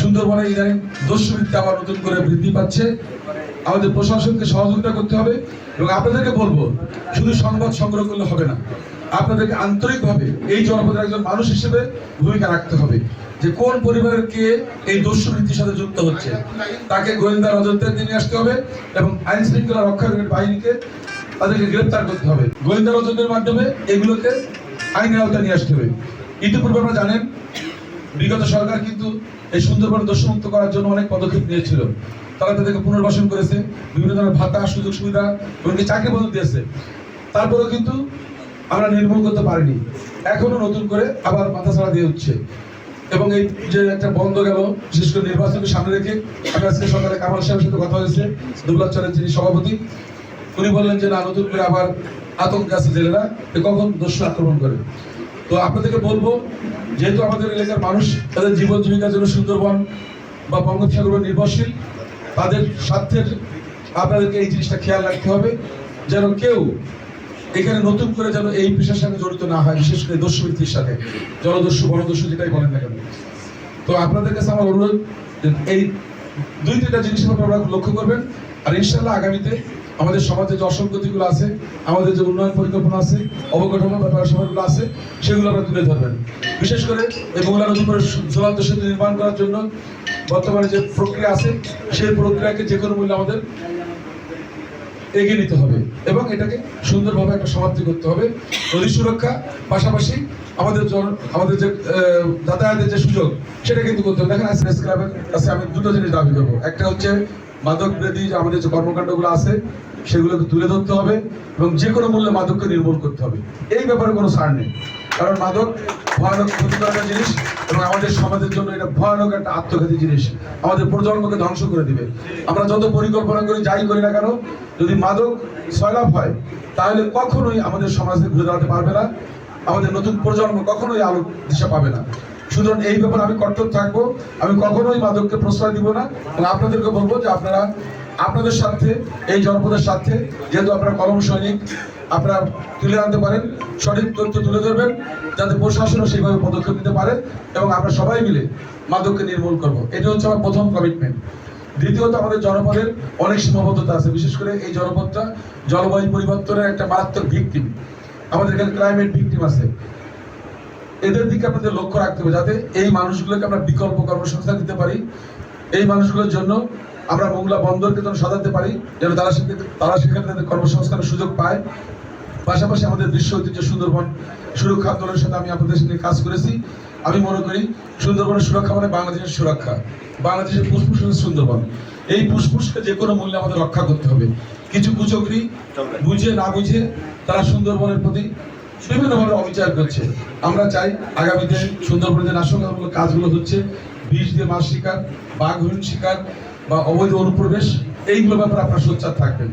সুন্দরবনে ইদানিং দস্যুবৃত্তি আবার নতুন করে বৃদ্ধি পাচ্ছে। আমাদের প্রশাসনকে সহযোগিতা করতে হবে এবং আপনাদেরকে বলবো শুধু সংবাদ সংগ্রহ করলে হবে না, আপনাদেরকে আন্তরিকভাবে এই জনপদের একজন মানুষ হিসেবে ভূমিকা রাখতে হবে যে কোন পরিবারের কে এই দস্যুবৃত্তির সাথে যুক্ত হচ্ছে, তাকে গোয়েন্দা নজরদারিতে নিয়ে আসতে হবে এবং আইন শৃঙ্খলা রক্ষাকারী বাহিনীকে তাদেরকে গ্রেপ্তার করতে হবে। গোয়েন্দা নজরদারির মাধ্যমে এগুলোকে আইনের আওতায় নিয়ে আসতে হবে। ইতিপূর্বে আপনারা জানেন বিগত সরকার কিন্তু এই সুন্দরবন দস্যুমুক্ত করার জন্য অনেক পদক্ষেপ নিয়েছিল। তারা তাদেরকে পুনর্বাসন করেছে, বিভিন্ন ধরনের ভাতা, সুযোগ সুবিধা, এমনকি চাকরি পদক দিয়েছে। তারপরেও কিন্তু আমরা নির্মূল করতে পারিনি। এখনো নতুন করে আবার মাথাছাড়া দিয়ে হচ্ছে এবং এই যে একটা বন্ধ গেল, বিশেষ করে নির্বাচনকে সামনে রেখে আমি আজকে সকালে কামাল সাহেবের সাথে কথা হয়েছে, দুবলাচরের যিনি সভাপতি, উনি বললেন যে না, নতুন করে আবার আতঙ্ক আছে জেলেরা, কখন দস্যু আক্রমণ করে। তো আপনাদেরকে বলবো, যেহেতু আমাদের এলাকার মানুষ তাদের জীবন জীবিকার জন্য সুন্দরবন বা বঙ্গোপসাগর নির্ভরশীল, তাদের স্বার্থের আপনাদেরকে এই জিনিসটা খেয়াল রাখতে হবে যেন কেউ এখানে নতুন করে যেন এই পেশার সঙ্গে জড়িত না হয়, বিশেষ করে দস্যুবৃত্তির সাথে, জলদস্যু বনদস্যু যেটাই বলেন না কেন। তো আপনাদের কাছে আমার অনুরোধ, এই দুই তিনটা জিনিসের ব্যাপারে আপনারা লক্ষ্য করবেন। আর ইনশাল্লাহ আগামীতে আমাদের সমাজে যে অসংগতিগুলো আছে, আমাদের যে উন্নয়ন পরিকল্পনা আছে, অবকাঠামো ব্যাপারগুলো আছে, সেগুলো আমরা তুলে ধরবেন। বিশেষ করে এই মোংলা নদীর উপরে ঝুলন্ত সেতু নির্মাণ করার জন্য বর্তমানে যে প্রক্রিয়া আছে, সেই প্রক্রিয়াকে যে কোনো মূল্যে আমাদের এগিয়ে নিতে হবে এবং এটাকে সুন্দরভাবে একটা সমাপ্তি করতে হবে। নদী সুরক্ষা পাশাপাশি আমাদের যে যাতায়াতের যে সুযোগ, সেটা কিন্তু করতে হবে। দেখেন প্রেস ক্লাবের কাছে আমি দুটো জিনিস দাবি করবো। একটা হচ্ছে মাদক বিরোধী যে আমাদের যে কর্মকাণ্ডগুলো আছে, সেগুলোকে তুলে ধরতে হবে এবং যে কোনো মূল্যে মাদককে নির্মূল করতে হবে। এই ব্যাপারে কোনো ছাড় নেই, কারণ মাদক ভয়ানক ক্ষতিকর একটা জিনিস এবং আমাদের সমাজের জন্য এটা ভয়ানক একটা আত্মঘাতী জিনিস, আমাদের প্রজন্মকে ধ্বংস করে দিবে। আমরা যত পরিকল্পনা করি, যাই করি না কেন, যদি মাদক সয়লাভ হয় তাহলে কখনোই আমাদের সমাজে ঘুরে দাঁড়াতে পারবে না, আমাদের নতুন প্রজন্ম কখনোই আলো দিশা পাবে না। সুতরাং এই ব্যাপারে আমি কঠোর থাকবো, আমি কখনোই মাদককে প্রশ্রয় দিব না এবং আপনাদেরকে বলবো যে আপনারা আপনাদের স্বার্থে, এই জনপদের স্বার্থে, যেহেতু আপনারা কলম সৈনিক, আপনারা তুলে আনতে পারেন, সঠিক তথ্য তুলে ধরবেন যাতে প্রশাসনও সেইভাবে পদক্ষেপ নিতে পারে এবং আমরা সবাই মিলে মাদককে নির্মূল করবো। এটা হচ্ছে আমার প্রথম কমিটমেন্ট। দ্বিতীয়ত, আমাদের জনপদের অনেক সীমাবদ্ধতা আছে, বিশেষ করে এই জনপদটা জলবায়ু পরিবর্তনের একটা মারাত্মক ভিকটিম। আমাদের এখানে ক্লাইমেট ভিকটিম আছে, এদের দিকে আপনাদের লক্ষ্য রাখতে হবে যাতে এই মানুষগুলোকে আমরা বিকল্প কর্মসংস্থান দিতে পারি। এই মানুষগুলোর জন্য আমরা মোংলা বন্দরকে যেন সাজাতে পারি, যেন তারা সেখানে তাদের কর্মসংস্থানের সুযোগ পায়। পাশাপাশি আমাদের বিশ্ব ঐতিহ্য সুন্দরবন সুরক্ষা আন্দোলনের সাথে আমি আপনাদের সাথে কাজ করেছি। আমি মনে করি সুন্দরবনের সুরক্ষা মানে বাংলাদেশের সুরক্ষা, বাংলাদেশের ফুসফুস সুন্দরবন। এই ফুসফুসকে যে কোনো মূল্যে আমাদের রক্ষা করতে হবে। কিছু কুচক্রী বুঝে না বুঝে তারা সুন্দরবনের প্রতি বিভিন্নভাবে অবিচার করছে। আমরা চাই আগামীতে সুন্দরবনের যে নাশকতামূলক কাজগুলো হচ্ছে, বিষ দিয়ে মাছ শিকার, বাঘ হরিণ শিকার বা অবৈধ অনুপ্রবেশ, এইগুলো ব্যাপারে আপনারা সোচ্চার থাকবেন।